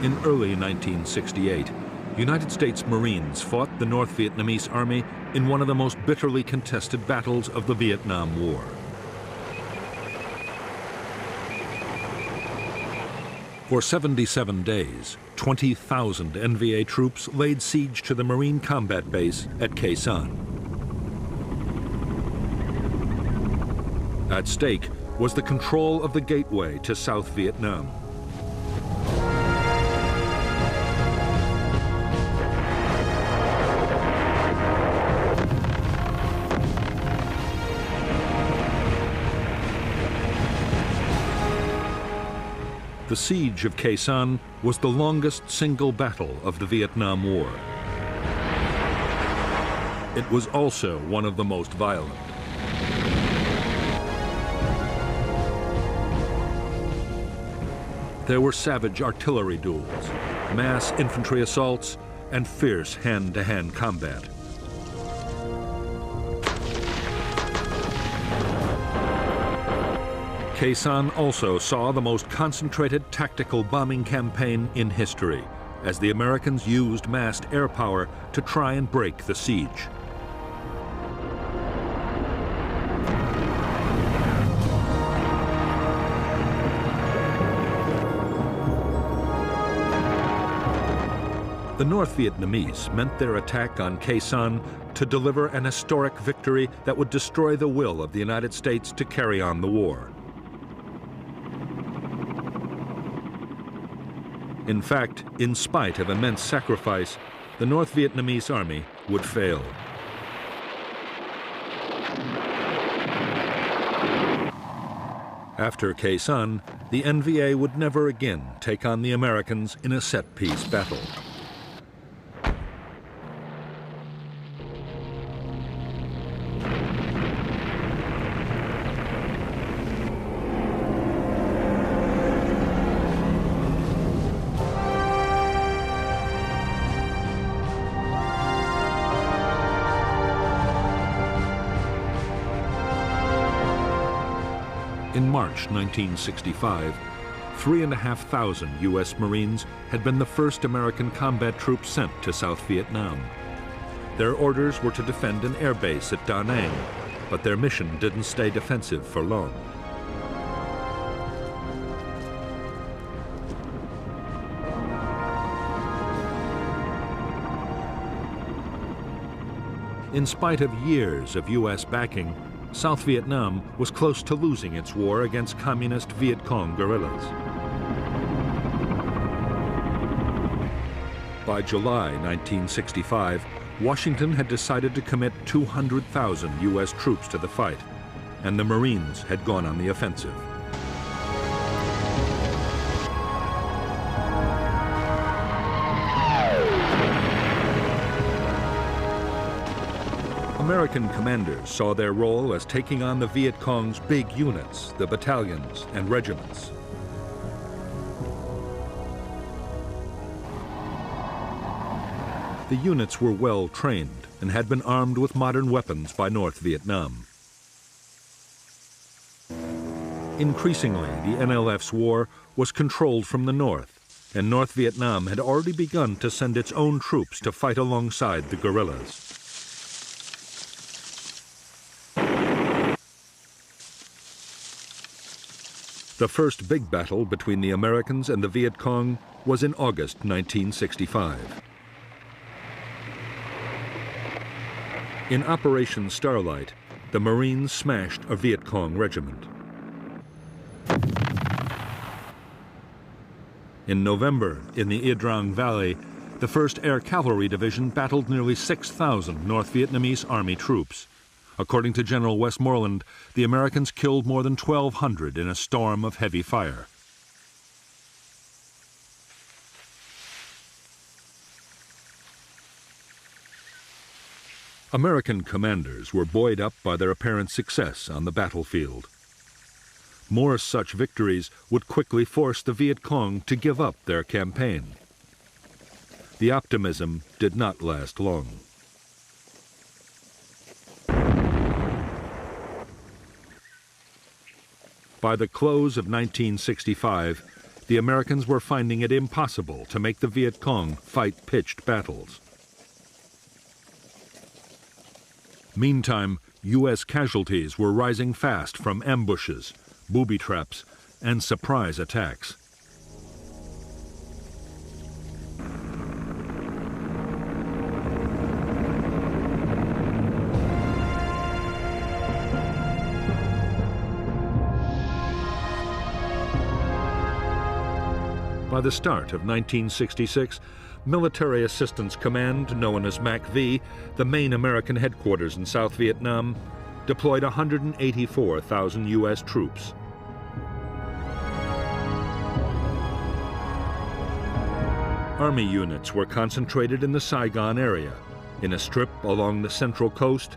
In early 1968, United States Marines fought the North Vietnamese Army in one of the most bitterly contested battles of the Vietnam War. For 77 days, 20,000 NVA troops laid siege to the Marine combat base at Khe Sanh. At stake was the control of the gateway to South Vietnam. The siege of Khe Sanh was the longest single battle of the Vietnam War. It was also one of the most violent. There were savage artillery duels, mass infantry assaults, and fierce hand-to-hand combat. Khe Sanh also saw the most concentrated tactical bombing campaign in history, as the Americans used massed air power to try and break the siege. The North Vietnamese meant their attack on Khe Sanh to deliver an historic victory that would destroy the will of the United States to carry on the war. In fact, in spite of immense sacrifice, the North Vietnamese army would fail. After Khe Sanh, the NVA would never again take on the Americans in a set-piece battle. In March 1965, 3,500 U.S. Marines had been the first American combat troops sent to South Vietnam. Their orders were to defend an air base at Da Nang, but their mission didn't stay defensive for long. In spite of years of U.S. backing, South Vietnam was close to losing its war against communist Viet Cong guerrillas. By July 1965, Washington had decided to commit 200,000 U.S. troops to the fight, and the Marines had gone on the offensive. American commanders saw their role as taking on the Viet Cong's big units, the battalions and regiments. The units were well trained and had been armed with modern weapons by North Vietnam. Increasingly, the NLF's war was controlled from the north, and North Vietnam had already begun to send its own troops to fight alongside the guerrillas. The first big battle between the Americans and the Viet Cong was in August 1965. In Operation Starlight, the Marines smashed a Viet Cong regiment. In November, in the Ia Drang Valley, the 1st Air Cavalry Division battled nearly 6,000 North Vietnamese Army troops. According to General Westmoreland, the Americans killed more than 1,200 in a storm of heavy fire. American commanders were buoyed up by their apparent success on the battlefield. More such victories would quickly force the Viet Cong to give up their campaign. The optimism did not last long. By the close of 1965, the Americans were finding it impossible to make the Viet Cong fight pitched battles. Meantime, U.S. casualties were rising fast from ambushes, booby traps, and surprise attacks. By the start of 1966, Military Assistance Command, known as MACV, the main American headquarters in South Vietnam, deployed 184,000 U.S. troops. Army units were concentrated in the Saigon area, in a strip along the central coast,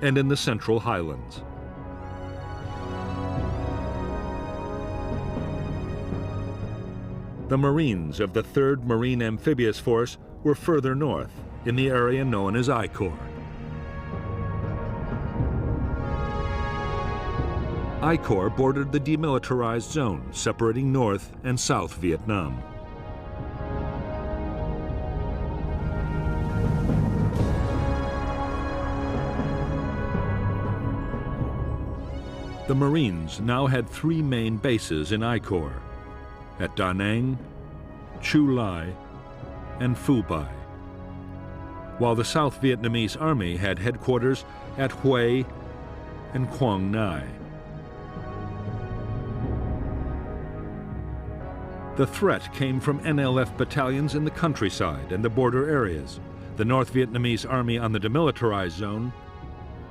and in the Central Highlands. The Marines of the 3rd Marine Amphibious Force were further north, in the area known as I Corps. I Corps bordered the demilitarized zone separating North and South Vietnam. The Marines now had 3 main bases in I Corps: at Da Nang, Chu Lai, and Phu Bai, while the South Vietnamese Army had headquarters at Hue and Quang Ngai. The threat came from NLF battalions in the countryside and the border areas, the North Vietnamese Army on the demilitarized zone,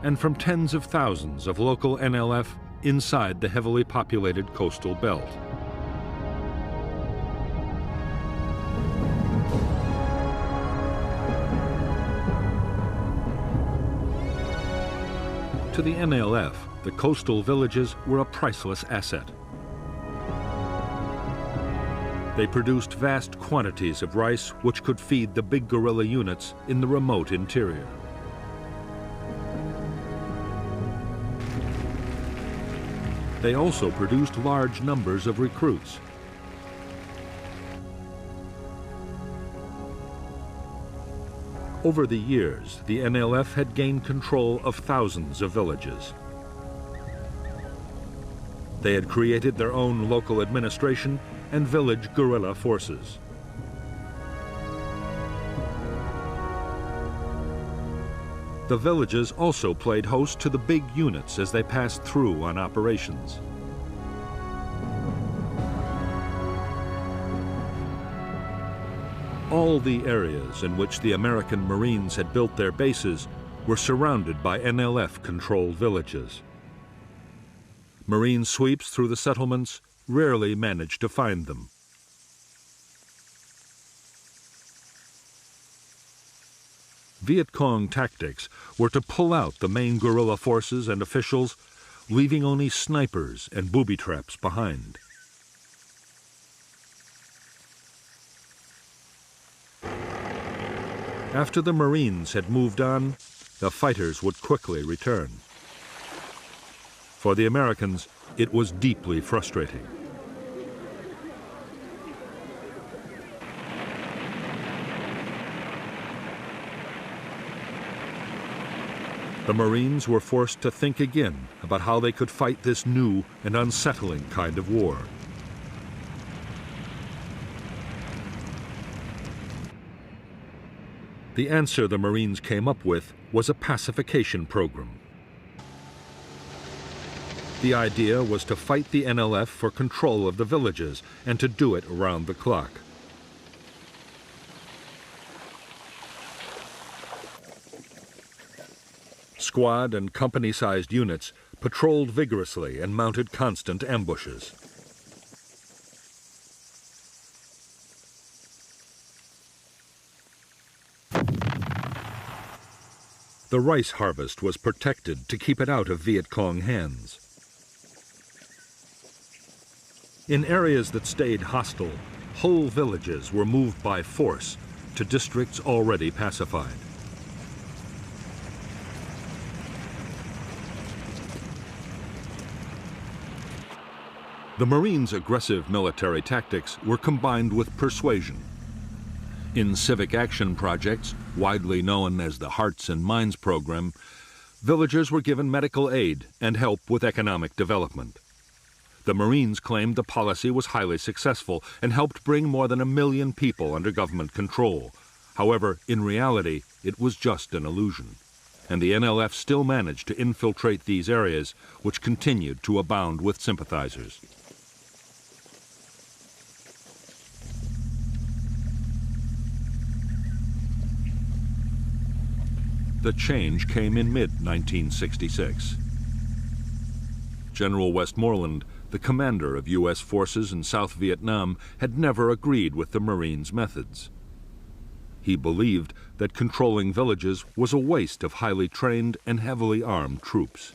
and from tens of thousands of local NLF inside the heavily populated coastal belt. To the NLF, the coastal villages were a priceless asset. They produced vast quantities of rice which could feed the big guerrilla units in the remote interior. They also produced large numbers of recruits. Over the years, the NLF had gained control of thousands of villages. They had created their own local administration and village guerrilla forces. The villages also played host to the big units as they passed through on operations. All the areas in which the American Marines had built their bases were surrounded by NLF-controlled villages. Marine sweeps through the settlements rarely managed to find them. Viet Cong tactics were to pull out the main guerrilla forces and officials, leaving only snipers and booby traps behind. After the Marines had moved on, the fighters would quickly return. For the Americans, it was deeply frustrating. The Marines were forced to think again about how they could fight this new and unsettling kind of war. The answer the Marines came up with was a pacification program. The idea was to fight the NLF for control of the villages and to do it around the clock. Squad and company-sized units patrolled vigorously and mounted constant ambushes. The rice harvest was protected to keep it out of Viet Cong hands. In areas that stayed hostile, whole villages were moved by force to districts already pacified. The Marines' aggressive military tactics were combined with persuasion. In civic action projects, widely known as the Hearts and Minds program, villagers were given medical aid and help with economic development. The Marines claimed the policy was highly successful and helped bring more than 1 million people under government control. However, in reality, it was just an illusion, and the NLF still managed to infiltrate these areas, which continued to abound with sympathizers. The change came in mid-1966. General Westmoreland, the commander of U.S. forces in South Vietnam, had never agreed with the Marines' methods. He believed that controlling villages was a waste of highly trained and heavily armed troops.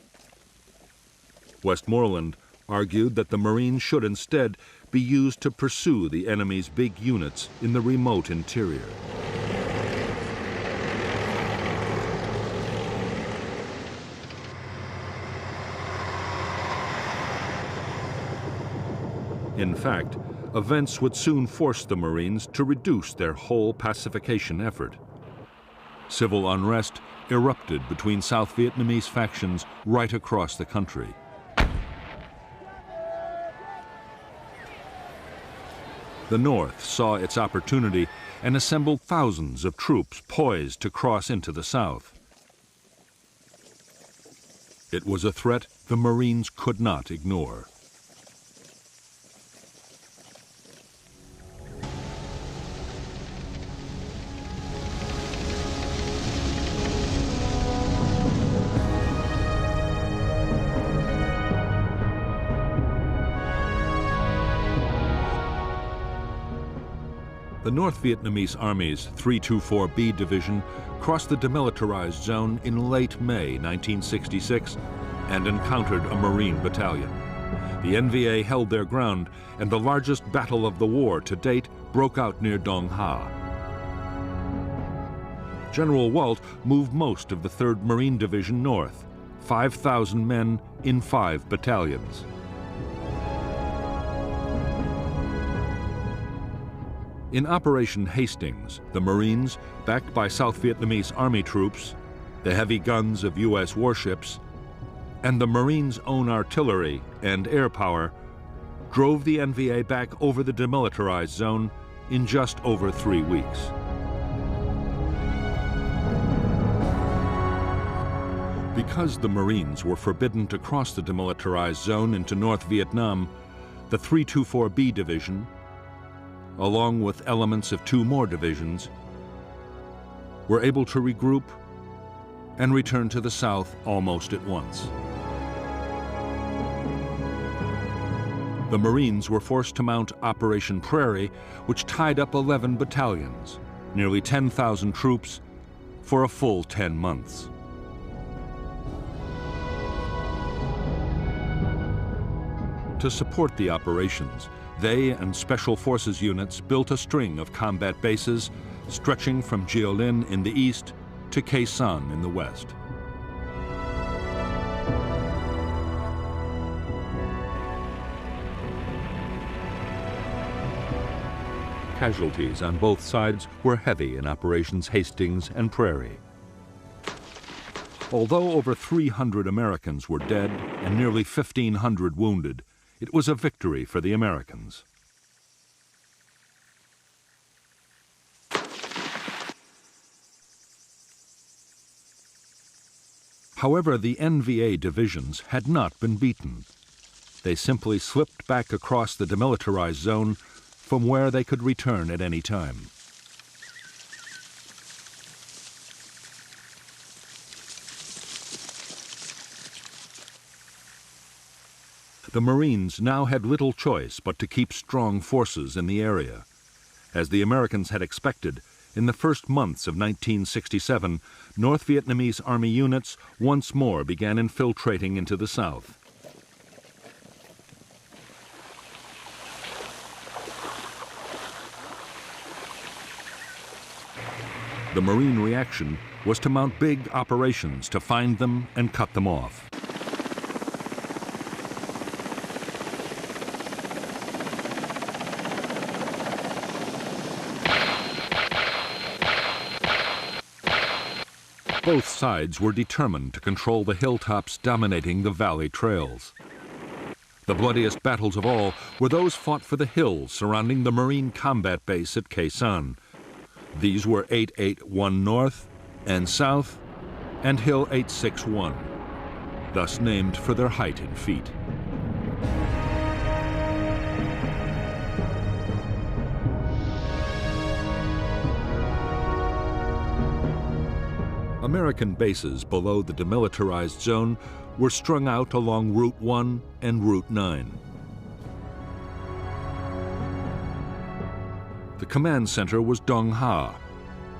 Westmoreland argued that the Marines should instead be used to pursue the enemy's big units in the remote interior. In fact, events would soon force the Marines to reduce their whole pacification effort. Civil unrest erupted between South Vietnamese factions right across the country. The North saw its opportunity and assembled thousands of troops poised to cross into the South. It was a threat the Marines could not ignore. The North Vietnamese Army's 324B Division crossed the demilitarized zone in late May 1966 and encountered a Marine battalion. The NVA held their ground, and the largest battle of the war to date broke out near Dong Ha. General Walt moved most of the 3rd Marine Division north, 5,000 men in 5 battalions. In Operation Hastings, the Marines, backed by South Vietnamese Army troops, the heavy guns of U.S. warships, and the Marines' own artillery and air power, drove the NVA back over the demilitarized zone in just over 3 weeks. Because the Marines were forbidden to cross the demilitarized zone into North Vietnam, the 324B Division, along with elements of 2 more divisions, were able to regroup and return to the south almost at once. The Marines were forced to mount Operation Prairie, which tied up 11 battalions, nearly 10,000 troops, for a full 10 months. To support the operations, they and Special Forces units built a string of combat bases stretching from Jiolin in the east to Khe Sanh in the west. Casualties on both sides were heavy in Operations Hastings and Prairie. Although over 300 Americans were dead and nearly 1,500 wounded, it was a victory for the Americans. However, the NVA divisions had not been beaten. They simply slipped back across the demilitarized zone from where they could return at any time. The Marines now had little choice but to keep strong forces in the area. As the Americans had expected, in the first months of 1967, North Vietnamese Army units once more began infiltrating into the south. The Marine reaction was to mount big operations to find them and cut them off. Both sides were determined to control the hilltops dominating the valley trails. The bloodiest battles of all were those fought for the hills surrounding the Marine combat base at Khe Sanh. These were 881 North and South and Hill 861, thus named for their height in feet. American bases below the demilitarized zone were strung out along Route 1 and Route 9. The command center was Dong Ha,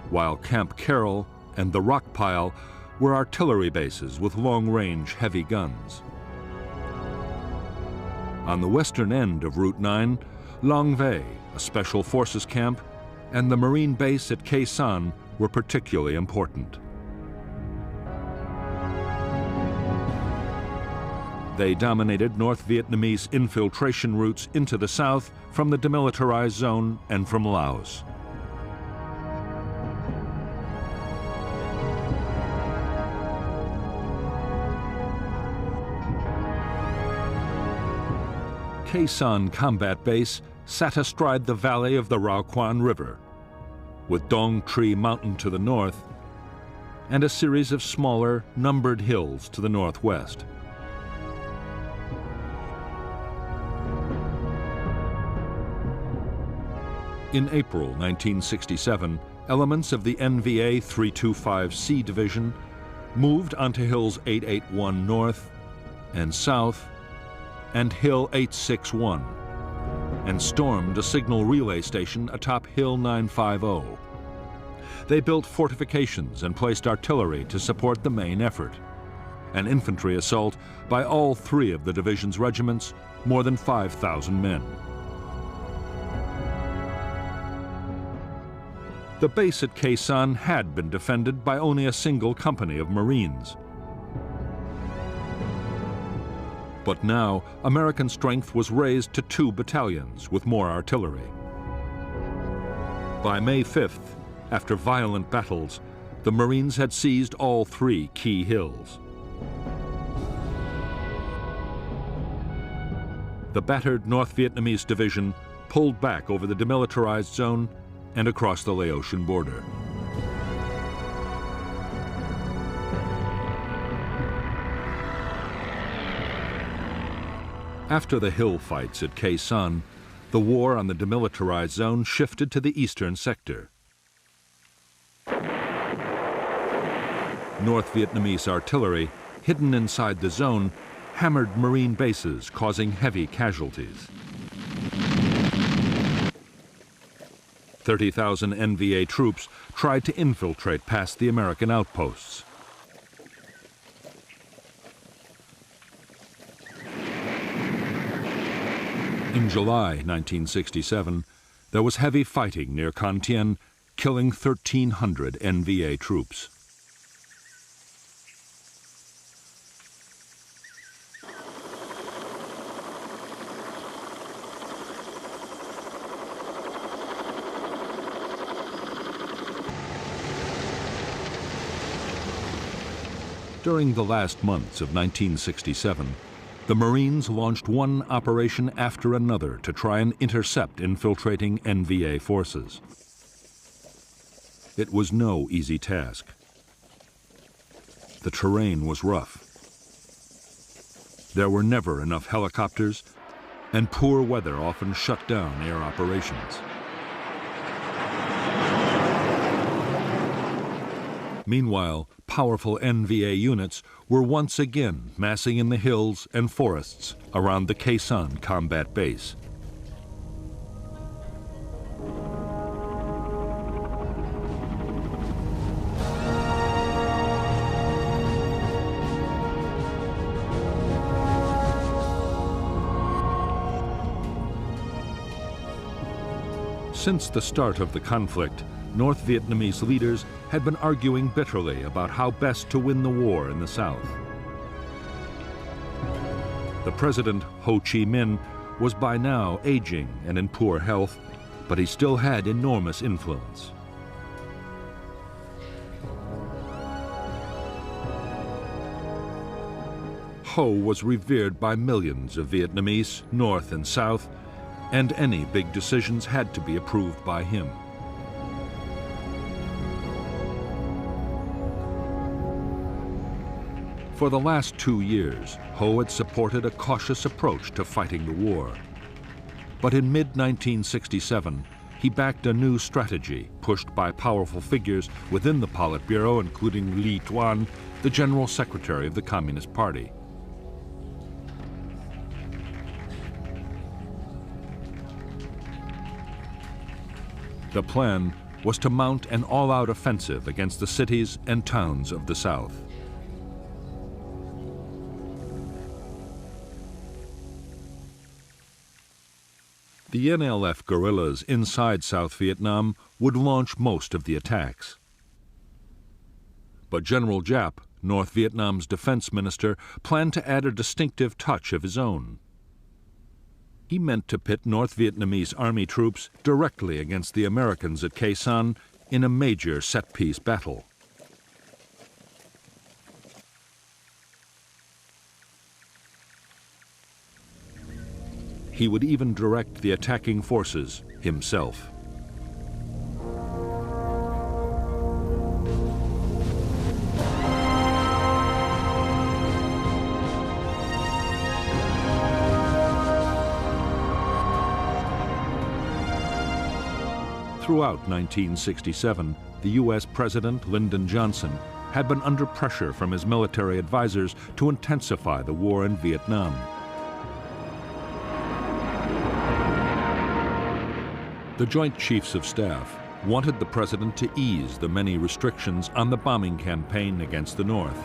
while Camp Carroll and the Rock Pile were artillery bases with long-range heavy guns. On the western end of Route 9, Long Vei, a special forces camp, and the Marine base at Khe Sanh were particularly important. They dominated North Vietnamese infiltration routes into the south from the demilitarized zone and from Laos. Khe Sanh Combat Base sat astride the valley of the Rao Quan River, with Dong Tri Mountain to the north and a series of smaller, numbered hills to the northwest. In April 1967, elements of the NVA 325C Division moved onto Hills 881 North and South and Hill 861 and stormed a signal relay station atop Hill 950. They built fortifications and placed artillery to support the main effort. An infantry assault by all three of the division's regiments, more than 5,000 men. The base at Khe Sanh had been defended by only a single company of Marines. But now, American strength was raised to 2 battalions with more artillery. By May 5th, after violent battles, the Marines had seized all 3 key hills. The battered North Vietnamese division pulled back over the demilitarized zone and across the Laotian border. After the hill fights at Khe Sanh, the war on the demilitarized zone shifted to the eastern sector. North Vietnamese artillery, hidden inside the zone, hammered Marine bases, causing heavy casualties. 30,000 NVA troops tried to infiltrate past the American outposts. In July 1967, there was heavy fighting near Con Thien, killing 1,300 NVA troops. During the last months of 1967, the Marines launched one operation after another to try and intercept infiltrating NVA forces. It was no easy task. The terrain was rough. There were never enough helicopters, and poor weather often shut down air operations. Meanwhile, powerful NVA units were once again massing in the hills and forests around the Khe Sanh combat base. Since the start of the conflict, North Vietnamese leaders had been arguing bitterly about how best to win the war in the south. The president, Ho Chi Minh, was by now aging and in poor health, but he still had enormous influence. Ho was revered by millions of Vietnamese, North and South, and any big decisions had to be approved by him. For the last 2 years, Ho had supported a cautious approach to fighting the war. But in mid-1967, he backed a new strategy pushed by powerful figures within the Politburo, including Li Tuan, the General Secretary of the Communist Party. The plan was to mount an all-out offensive against the cities and towns of the South. The NLF guerrillas inside South Vietnam would launch most of the attacks. But General Giap, North Vietnam's defense minister, planned to add a distinctive touch of his own. He meant to pit North Vietnamese army troops directly against the Americans at Khe Sanh in a major set-piece battle. He would even direct the attacking forces himself. Throughout 1967, the U.S. President Lyndon Johnson had been under pressure from his military advisors to intensify the war in Vietnam. The Joint Chiefs of Staff wanted the president to ease the many restrictions on the bombing campaign against the North.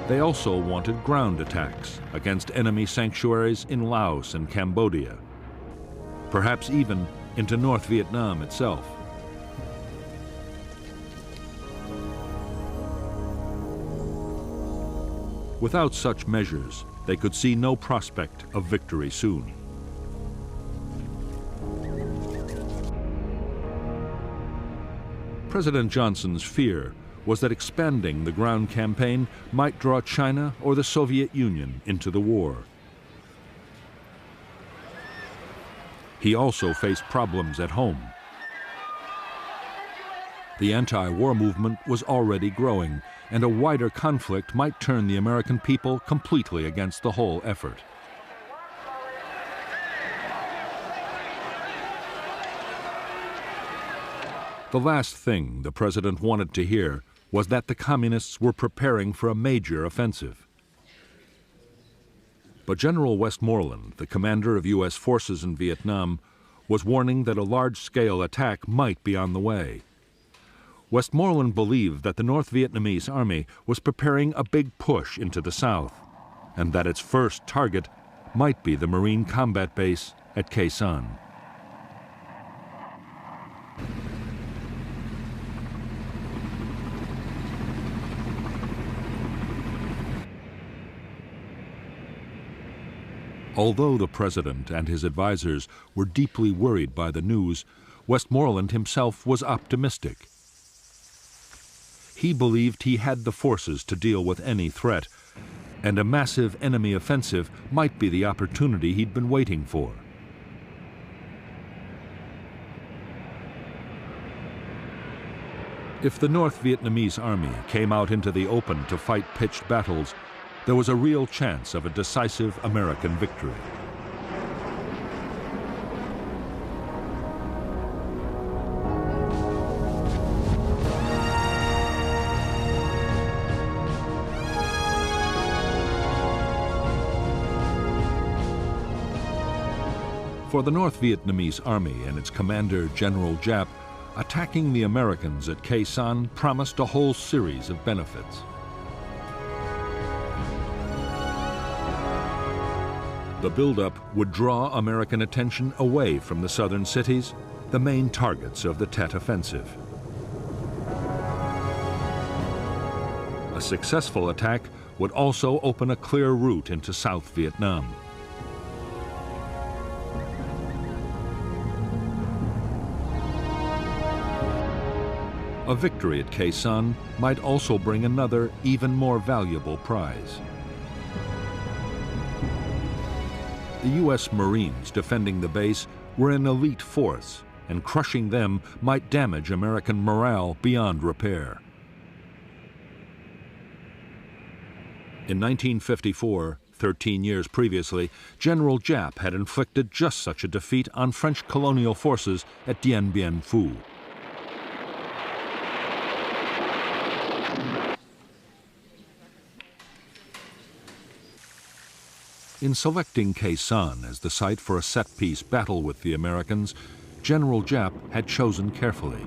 They also wanted ground attacks against enemy sanctuaries in Laos and Cambodia, perhaps even into North Vietnam itself. Without such measures, they could see no prospect of victory soon. President Johnson's fear was that expanding the ground campaign might draw China or the Soviet Union into the war. He also faced problems at home. The anti-war movement was already growing, and a wider conflict might turn the American people completely against the whole effort. The last thing the president wanted to hear was that the communists were preparing for a major offensive. But General Westmoreland, the commander of U.S. forces in Vietnam, was warning that a large-scale attack might be on the way. Westmoreland believed that the North Vietnamese army was preparing a big push into the South, and that its first target might be the Marine combat base at Khe Sanh. Although the president and his advisors were deeply worried by the news, Westmoreland himself was optimistic. He believed he had the forces to deal with any threat, and a massive enemy offensive might be the opportunity he'd been waiting for. If the North Vietnamese army came out into the open to fight pitched battles, there was a real chance of a decisive American victory. For the North Vietnamese army and its commander, General Giap, attacking the Americans at Khe Sanh promised a whole series of benefits. The buildup would draw American attention away from the southern cities, the main targets of the Tet Offensive. A successful attack would also open a clear route into South Vietnam. A victory at Khe Sanh might also bring another, even more valuable prize: The U.S. Marines defending the base were an elite force, and crushing them might damage American morale beyond repair. In 1954, 13 years previously, General Giap had inflicted just such a defeat on French colonial forces at Dien Bien Phu. In selecting Khe Sanh as the site for a set-piece battle with the Americans, General Giap had chosen carefully.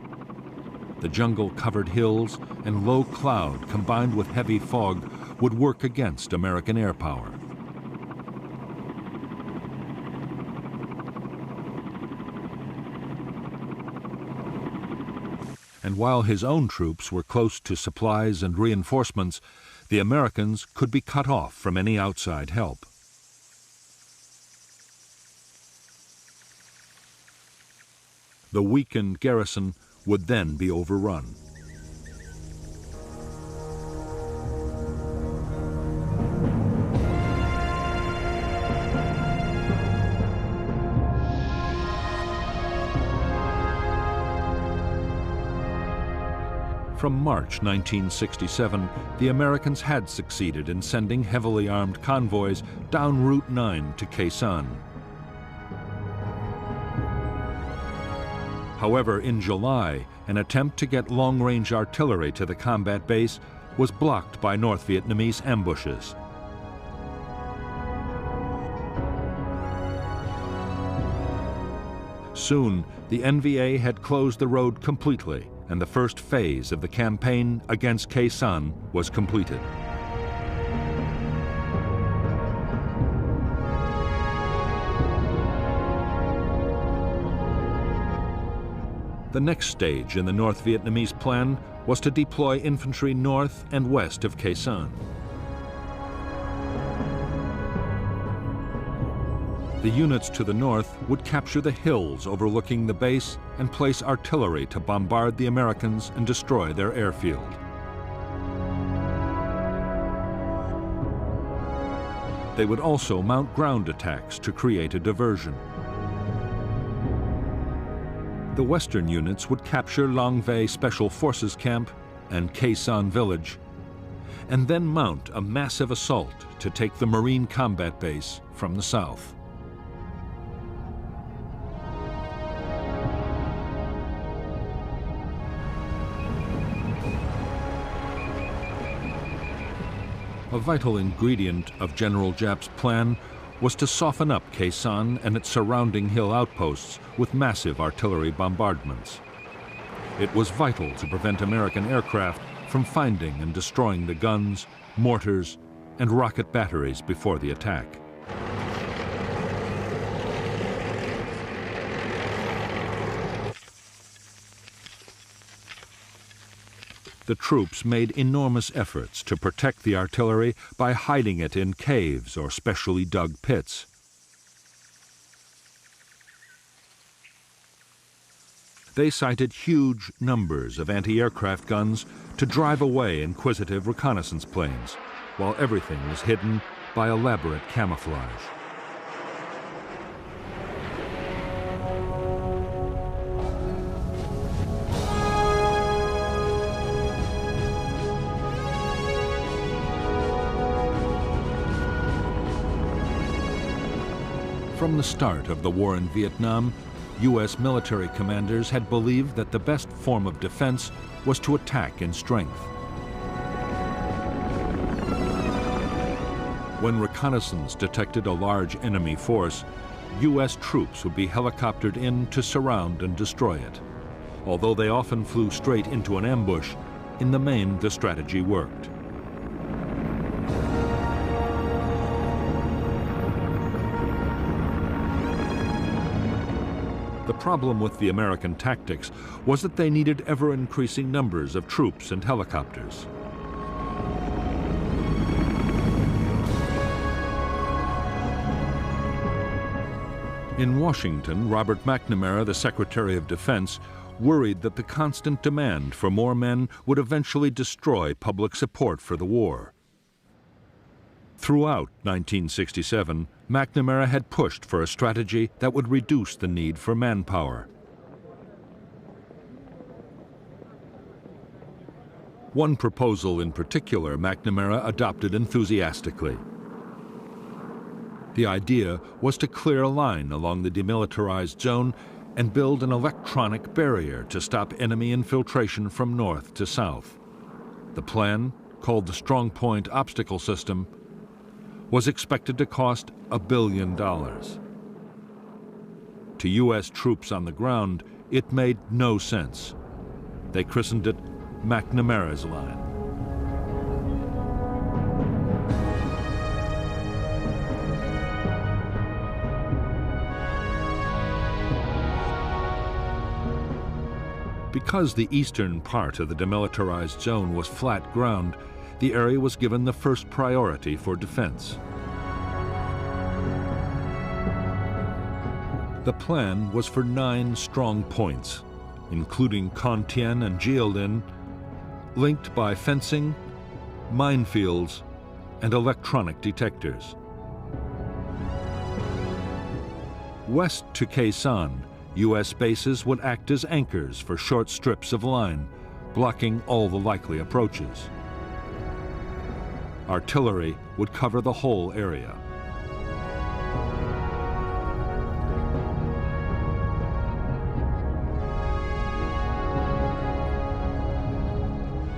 The jungle-covered hills and low cloud combined with heavy fog would work against American air power. And while his own troops were close to supplies and reinforcements, the Americans could be cut off from any outside help. The weakened garrison would then be overrun. From March 1967, the Americans had succeeded in sending heavily armed convoys down Route 9 to Khe Sanh. However, in July, an attempt to get long-range artillery to the combat base was blocked by North Vietnamese ambushes. Soon, the NVA had closed the road completely, and the first phase of the campaign against Khe Sanh was completed. The next stage in the North Vietnamese plan was to deploy infantry north and west of Khe Sanh. The units to the north would capture the hills overlooking the base and place artillery to bombard the Americans and destroy their airfield. They would also mount ground attacks to create a diversion. The western units would capture Long Vei Special Forces Camp and Khe Sanh Village, and then mount a massive assault to take the Marine combat base from the south. A vital ingredient of General Giap's plan was to soften up Khe Sanh and its surrounding hill outposts with massive artillery bombardments. It was vital to prevent American aircraft from finding and destroying the guns, mortars, and rocket batteries before the attack. The troops made enormous efforts to protect the artillery by hiding it in caves or specially dug pits. They sighted huge numbers of anti-aircraft guns to drive away inquisitive reconnaissance planes, while everything was hidden by elaborate camouflage. From the start of the war in Vietnam, U.S. military commanders had believed that the best form of defense was to attack in strength. When reconnaissance detected a large enemy force, U.S. troops would be helicoptered in to surround and destroy it. Although they often flew straight into an ambush, in the main the strategy worked. The problem with the American tactics was that they needed ever-increasing numbers of troops and helicopters. In Washington, Robert McNamara, the Secretary of Defense, worried that the constant demand for more men would eventually destroy public support for the war. Throughout 1967, McNamara had pushed for a strategy that would reduce the need for manpower. One proposal in particular McNamara adopted enthusiastically. The idea was to clear a line along the demilitarized zone and build an electronic barrier to stop enemy infiltration from north to south. The plan, called the Strong Point Obstacle System, was expected to cost $1 billion. To U.S. troops on the ground, it made no sense. They christened it McNamara's Line. Because the eastern part of the demilitarized zone was flat ground, the area was given the first priority for defense. The plan was for 9 strong points, including Con-Tien and Jieldin, linked by fencing, minefields, and electronic detectors. West to Khe Sanh, U.S. bases would act as anchors for short strips of line, blocking all the likely approaches. Artillery would cover the whole area.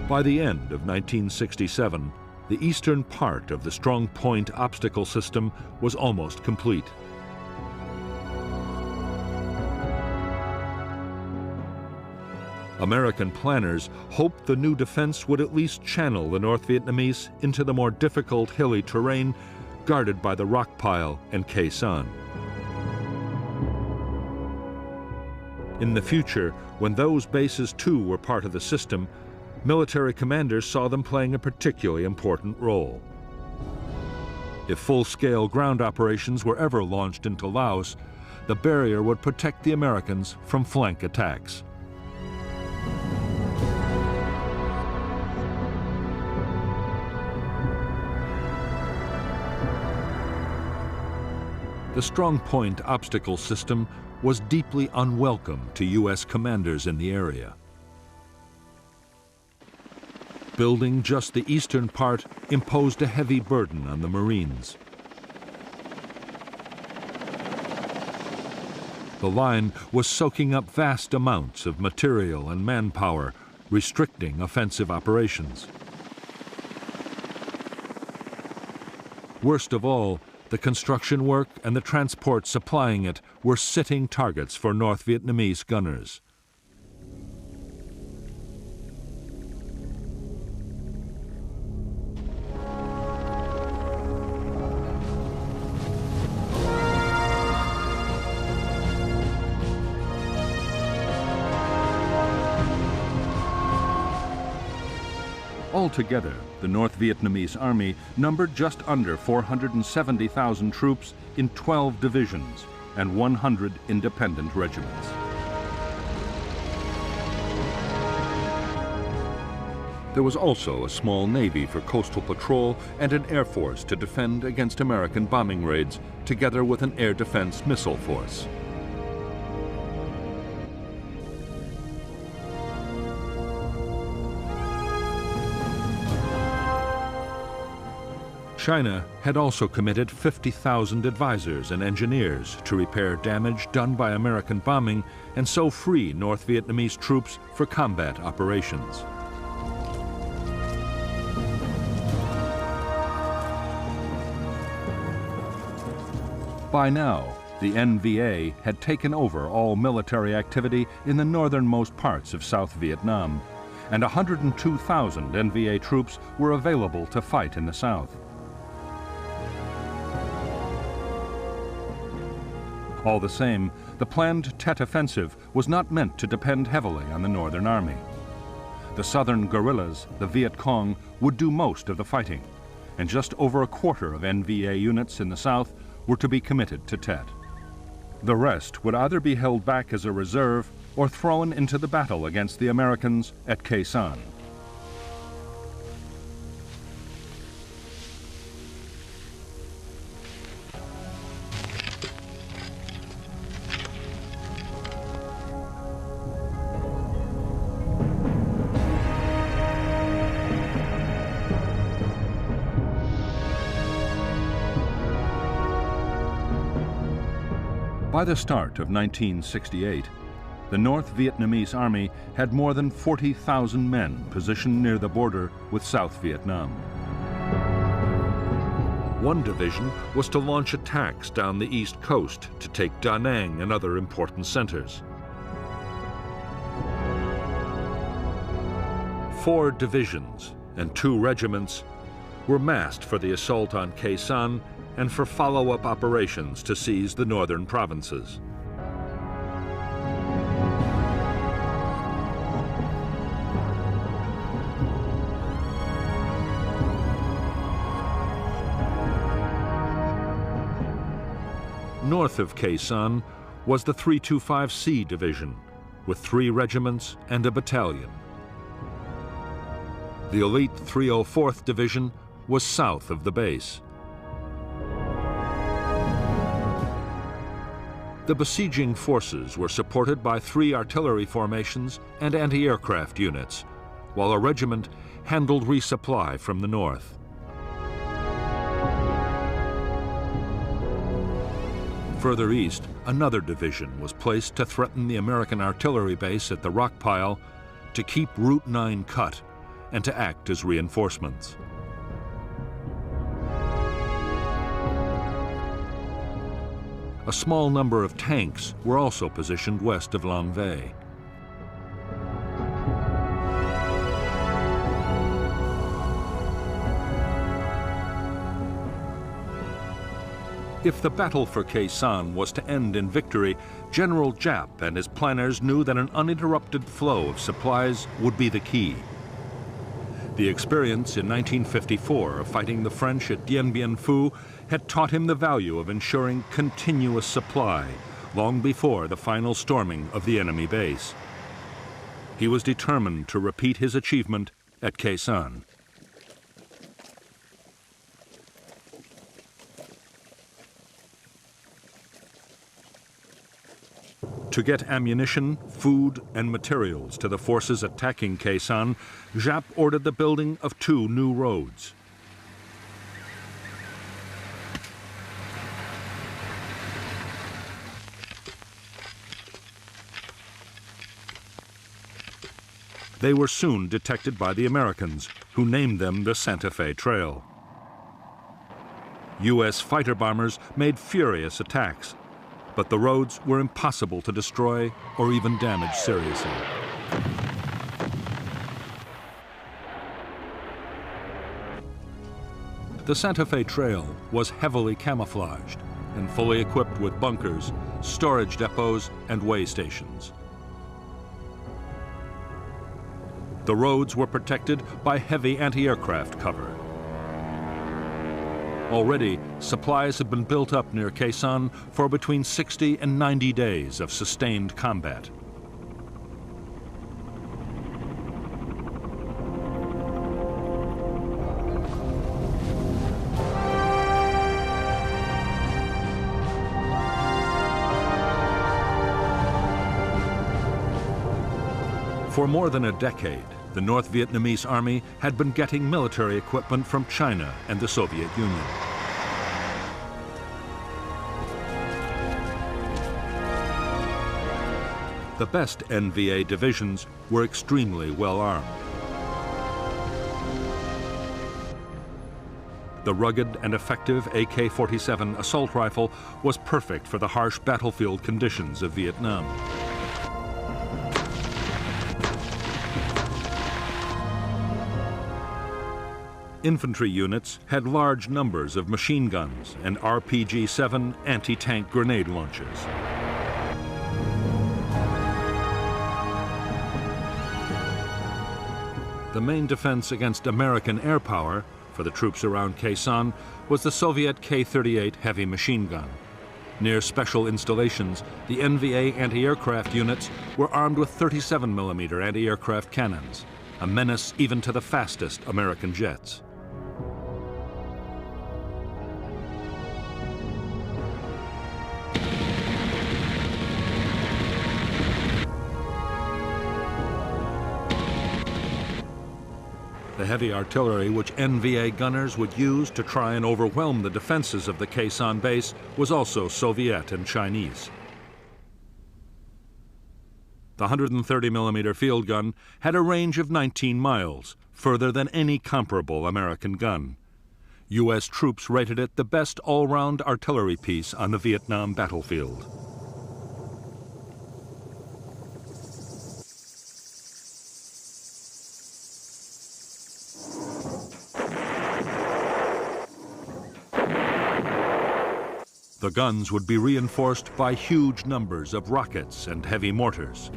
By the end of 1967, the eastern part of the Strong Point Obstacle System was almost complete. American planners hoped the new defense would at least channel the North Vietnamese into the more difficult hilly terrain guarded by the rock pile and Khe Sanh. In the future, when those bases too were part of the system, military commanders saw them playing a particularly important role. If full-scale ground operations were ever launched into Laos, the barrier would protect the Americans from flank attacks. The Strong Point Obstacle System was deeply unwelcome to U.S. commanders in the area. Building just the eastern part imposed a heavy burden on the Marines. The line was soaking up vast amounts of material and manpower, restricting offensive operations. Worst of all, the construction work and the transport supplying it were sitting targets for North Vietnamese gunners. Altogether, the North Vietnamese Army numbered just under 470,000 troops in 12 divisions and 100 independent regiments. There was also a small navy for coastal patrol and an air force to defend against American bombing raids, together with an air defense missile force. China had also committed 50,000 advisors and engineers to repair damage done by American bombing and so free North Vietnamese troops for combat operations. By now, the NVA had taken over all military activity in the northernmost parts of South Vietnam, and 102,000 NVA troops were available to fight in the south. All the same, the planned Tet Offensive was not meant to depend heavily on the Northern Army. The southern guerrillas, the Viet Cong, would do most of the fighting, and just over a quarter of NVA units in the south were to be committed to Tet. The rest would either be held back as a reserve or thrown into the battle against the Americans at Khe Sanh. By the start of 1968, the North Vietnamese Army had more than 40,000 men positioned near the border with South Vietnam. One division was to launch attacks down the east coast to take Da Nang and other important centers. 4 divisions and 2 regiments were massed for the assault on Khe Sanh and for follow-up operations to seize the northern provinces. North of Khe Sanh was the 325C Division, with 3 regiments and a battalion. The elite 304th Division was south of the base. The besieging forces were supported by 3 artillery formations and anti-aircraft units, while a regiment handled resupply from the north. Further east, another division was placed to threaten the American artillery base at the rock pile, to keep Route 9 cut, and to act as reinforcements. A small number of tanks were also positioned west of Lang Vây. If the battle for Khe Sanh was to end in victory, General Giap and his planners knew that an uninterrupted flow of supplies would be the key. The experience in 1954 of fighting the French at Dien Bien Phu had taught him the value of ensuring continuous supply long before the final storming of the enemy base. He was determined to repeat his achievement at Khe Sanh. To get ammunition, food, and materials to the forces attacking Khe Sanh, Giap ordered the building of 2 new roads. They were soon detected by the Americans, who named them the Santa Fe Trail. U.S. fighter bombers made furious attacks, but the roads were impossible to destroy or even damage seriously. The Santa Fe Trail was heavily camouflaged and fully equipped with bunkers, storage depots, and way stations. The roads were protected by heavy anti-aircraft cover. Already, supplies had been built up near Khe Sanh for between 60 and 90 days of sustained combat. For more than a decade, the North Vietnamese Army had been getting military equipment from China and the Soviet Union. The best NVA divisions were extremely well armed. The rugged and effective AK-47 assault rifle was perfect for the harsh battlefield conditions of Vietnam. Infantry units had large numbers of machine guns and RPG-7 anti-tank grenade launchers. The main defense against American air power for the troops around Khe Sanh was the Soviet K-38 heavy machine gun. Near special installations, the NVA anti-aircraft units were armed with 37mm anti-aircraft cannons, a menace even to the fastest American jets. The heavy artillery which NVA gunners would use to try and overwhelm the defenses of the Khe Sanh base was also Soviet and Chinese. The 130mm field gun had a range of 19 miles, further than any comparable American gun. U.S. troops rated it the best all-round artillery piece on the Vietnam battlefield. The guns would be reinforced by huge numbers of rockets and heavy mortars.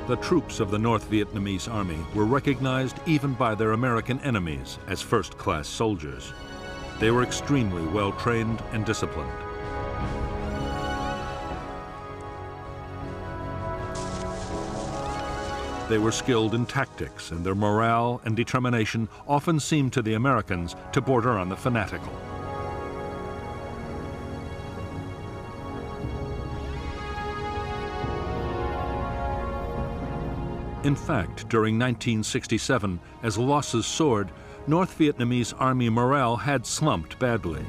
The troops of the North Vietnamese Army were recognized even by their American enemies as first-class soldiers. They were extremely well-trained and disciplined. They were skilled in tactics, and their morale and determination often seemed to the Americans to border on the fanatical. In fact, during 1967, as losses soared, North Vietnamese Army morale had slumped badly.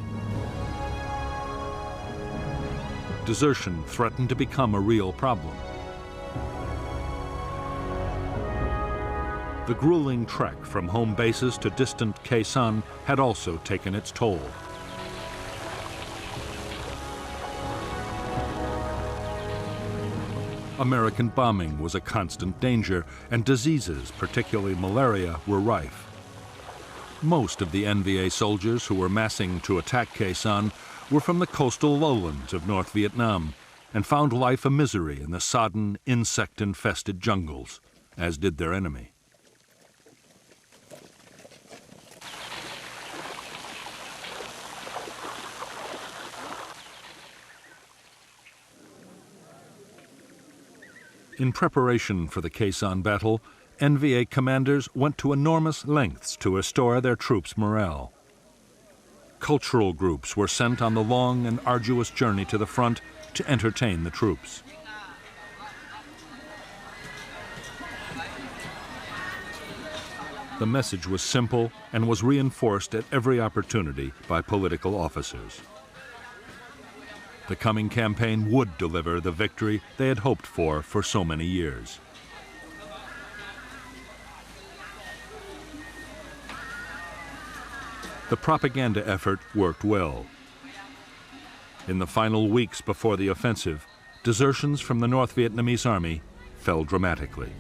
Desertion threatened to become a real problem. The grueling trek from home bases to distant Khe Sanh had also taken its toll. American bombing was a constant danger, and diseases, particularly malaria, were rife. Most of the NVA soldiers who were massing to attack Khe Sanh were from the coastal lowlands of North Vietnam and found life a misery in the sodden, insect-infested jungles, as did their enemy. In preparation for the Khe Sanh battle, NVA commanders went to enormous lengths to restore their troops' morale. Cultural groups were sent on the long and arduous journey to the front to entertain the troops. The message was simple and was reinforced at every opportunity by political officers. The coming campaign would deliver the victory they had hoped for so many years. The propaganda effort worked well. In the final weeks before the offensive, desertions from the North Vietnamese Army fell dramatically.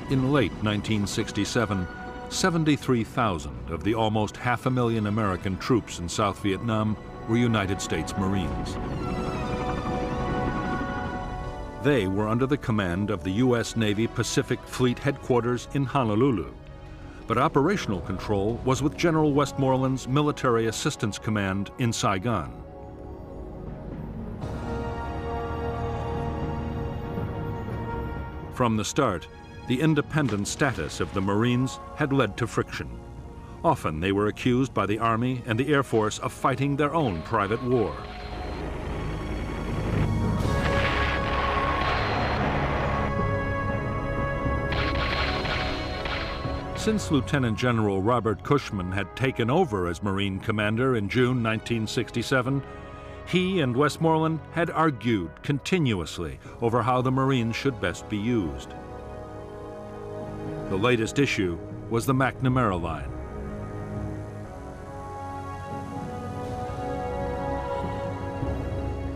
In late 1967, 73,000 of the almost 500,000 American troops in South Vietnam were United States Marines. They were under the command of the U.S. Navy Pacific Fleet Headquarters in Honolulu, but operational control was with General Westmoreland's Military Assistance Command in Saigon. From the start, the independent status of the Marines had led to friction. Often they were accused by the Army and the Air Force of fighting their own private war. Since Lieutenant General Robert Cushman had taken over as Marine commander in June 1967, he and Westmoreland had argued continuously over how the Marines should best be used. The latest issue was the McNamara Line.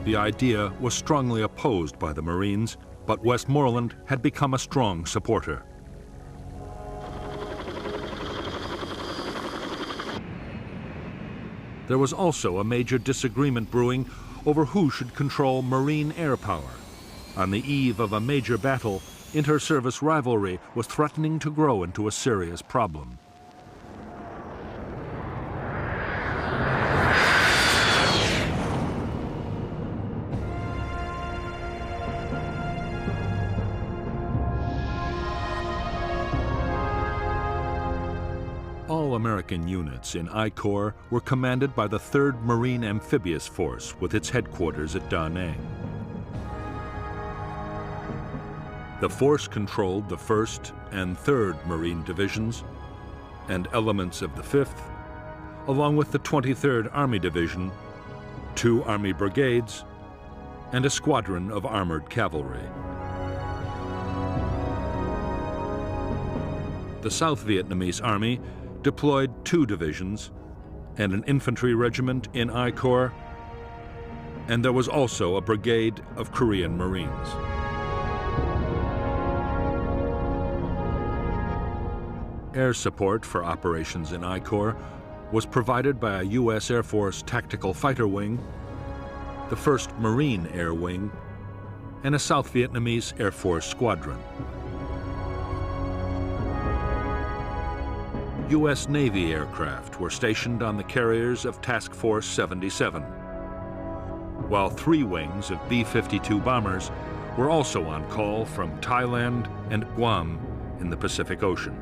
The idea was strongly opposed by the Marines, but Westmoreland had become a strong supporter. There was also a major disagreement brewing over who should control Marine air power. On the eve of a major battle, inter-service rivalry was threatening to grow into a serious problem. American units in I Corps were commanded by the 3rd Marine Amphibious Force with its headquarters at Da Nang. The force controlled the 1st and 3rd Marine Divisions and elements of the 5th, along with the 23rd Army Division, 2 Army brigades, and a squadron of armored cavalry. The South Vietnamese Army deployed 2 divisions and an infantry regiment in I Corps, and there was also a brigade of Korean Marines. Air support for operations in I Corps was provided by a U.S. Air Force Tactical Fighter Wing, the 1st Marine Air Wing, and a South Vietnamese Air Force Squadron. U.S. Navy aircraft were stationed on the carriers of Task Force 77, while 3 wings of B-52 bombers were also on call from Thailand and Guam in the Pacific Ocean.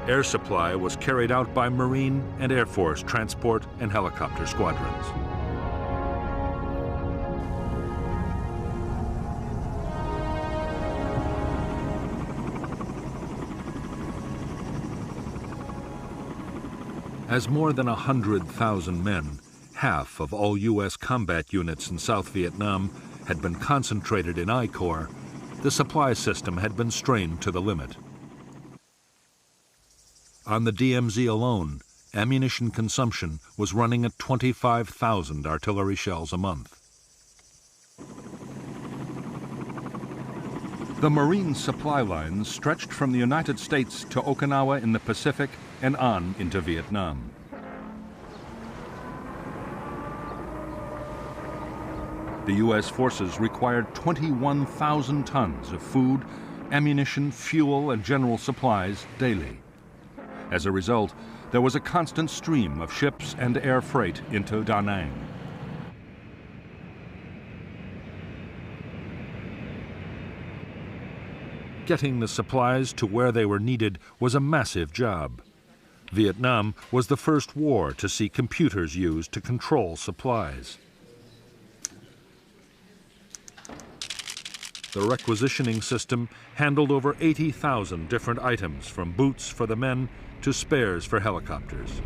Air supply was carried out by Marine and Air Force transport and helicopter squadrons. As more than 100,000 men, half of all U.S. combat units in South Vietnam, had been concentrated in I Corps, the supply system had been strained to the limit. On the DMZ alone, ammunition consumption was running at 25,000 artillery shells a month. The Marine supply lines stretched from the United States to Okinawa in the Pacific and on into Vietnam. The U.S. forces required 21,000 tons of food, ammunition, fuel, and general supplies daily. As a result, there was a constant stream of ships and air freight into Da Nang. Getting the supplies to where they were needed was a massive job. Vietnam was the first war to see computers used to control supplies. The requisitioning system handled over 80,000 different items, from boots for the men to spares for helicopters.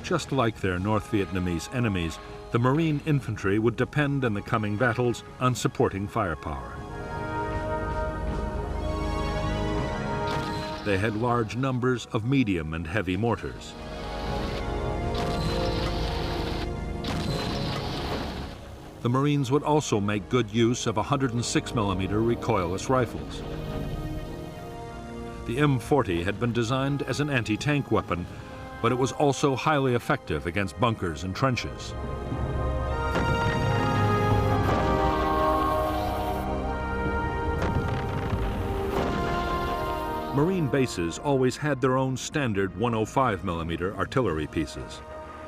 Just like their North Vietnamese enemies, the Marine infantry would depend in the coming battles on supporting firepower. They had large numbers of medium and heavy mortars. The Marines would also make good use of 106mm recoilless rifles. The M40 had been designed as an anti-tank weapon, but it was also highly effective against bunkers and trenches. Marine bases always had their own standard 105mm artillery pieces.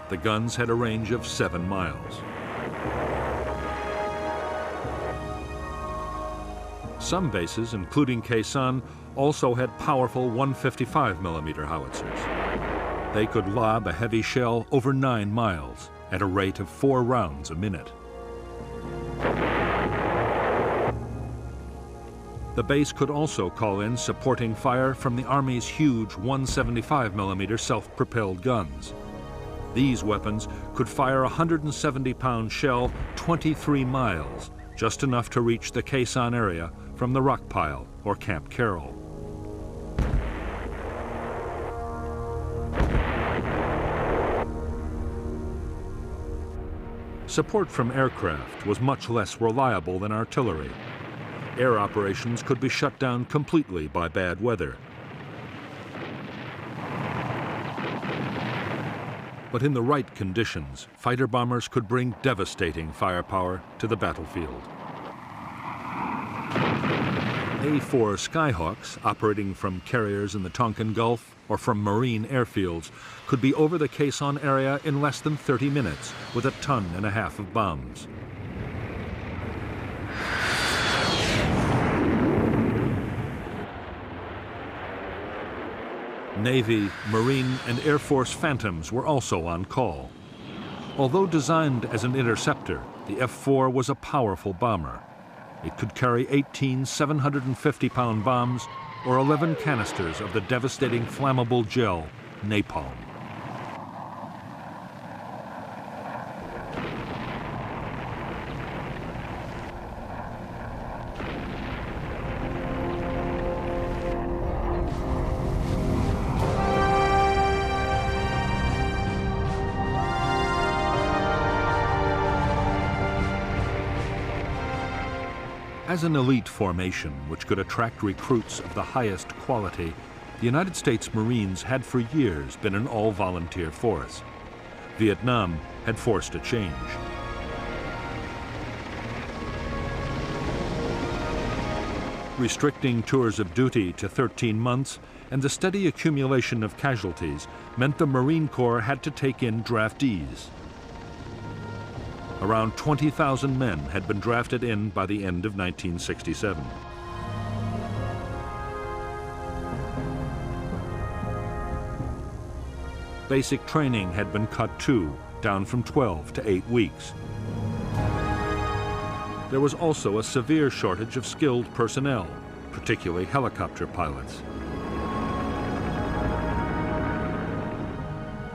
The guns had a range of 7 miles. Some bases, including Khe Sanh, also had powerful 155mm howitzers. They could lob a heavy shell over 9 miles at a rate of 4 rounds a minute. The base could also call in supporting fire from the Army's huge 175mm self-propelled guns. These weapons could fire a 170-pound shell 23 miles, just enough to reach the Khe Sanh area from the rock pile or Camp Carroll. Support from aircraft was much less reliable than artillery. Air operations could be shut down completely by bad weather. But in the right conditions, fighter bombers could bring devastating firepower to the battlefield. A-4 Skyhawks, operating from carriers in the Tonkin Gulf or from marine airfields, could be over the Khe Sanh area in less than 30 minutes with 1.5 tons of bombs. Navy, Marine, and Air Force Phantoms were also on call. Although designed as an interceptor, the F-4 was a powerful bomber. It could carry 18 750-pound bombs or 11 canisters of the devastating flammable gel, napalm. As an elite formation which could attract recruits of the highest quality, the United States Marines had for years been an all-volunteer force. Vietnam had forced a change. Restricting tours of duty to 13 months and the steady accumulation of casualties meant the Marine Corps had to take in draftees. Around 20,000 men had been drafted in by the end of 1967. Basic training had been cut too, down from 12 to 8 weeks. There was also a severe shortage of skilled personnel, particularly helicopter pilots.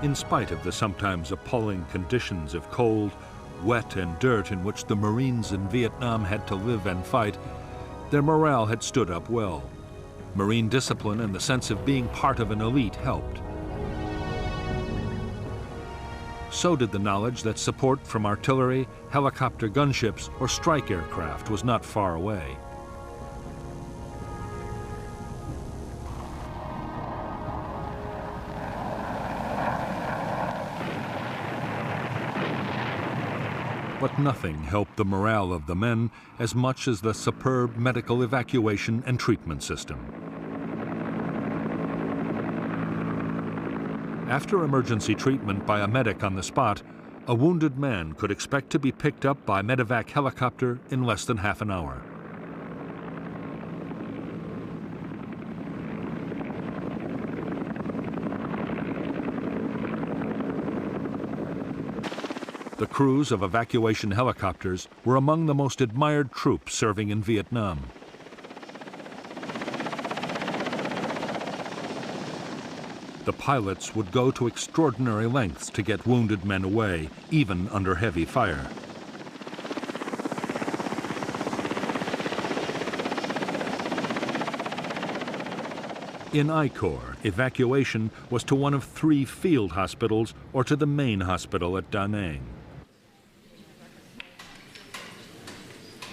In spite of the sometimes appalling conditions of cold, wet, and dirt in which the Marines in Vietnam had to live and fight, their morale had stood up well. Marine discipline and the sense of being part of an elite helped. So did the knowledge that support from artillery, helicopter gunships, or strike aircraft was not far away. But nothing helped the morale of the men as much as the superb medical evacuation and treatment system. After emergency treatment by a medic on the spot, a wounded man could expect to be picked up by medevac helicopter in less than half an hour. The crews of evacuation helicopters were among the most admired troops serving in Vietnam. The pilots would go to extraordinary lengths to get wounded men away, even under heavy fire. In I Corps, evacuation was to one of 3 field hospitals or to the main hospital at Da Nang.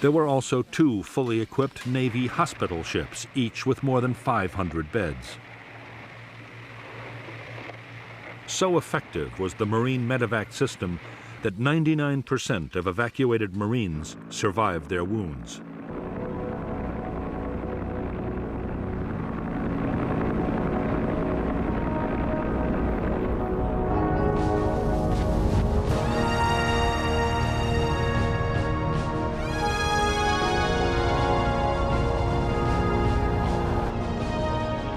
There were also 2 fully equipped Navy hospital ships, each with more than 500 beds. So effective was the Marine medevac system that 99% of evacuated Marines survived their wounds.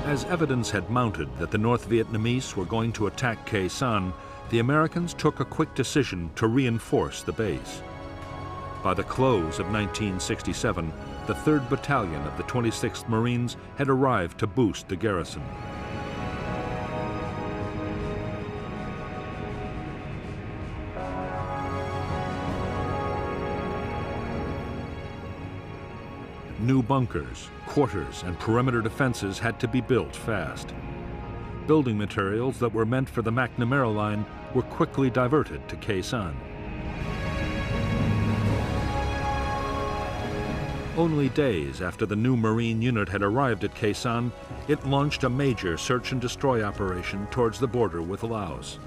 As evidence had mounted that the North Vietnamese were going to attack Khe Sanh, the Americans took a quick decision to reinforce the base. By the close of 1967, the 3rd Battalion of the 26th Marines had arrived to boost the garrison. New bunkers, quarters, and perimeter defenses had to be built fast. Building materials that were meant for the McNamara Line were quickly diverted to Khe Sanh. Only days after the new Marine unit had arrived at Khe Sanh, it launched a major search and destroy operation towards the border with Laos.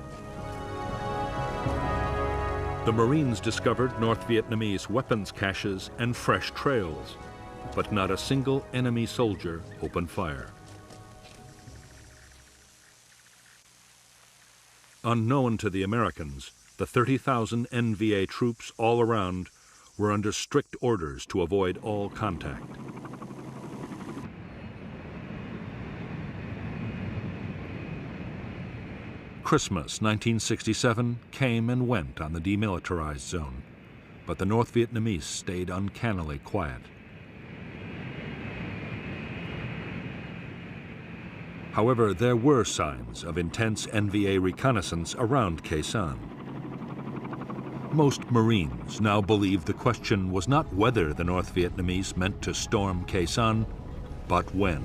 The Marines discovered North Vietnamese weapons caches and fresh trails. but not a single enemy soldier opened fire. Unknown to the Americans, the 30,000 NVA troops all around were under strict orders to avoid all contact. Christmas 1967 came and went on the demilitarized zone, but the North Vietnamese stayed uncannily quiet. However, there were signs of intense NVA reconnaissance around Khe Sanh. Most Marines now believed the question was not whether the North Vietnamese meant to storm Khe Sanh, but when.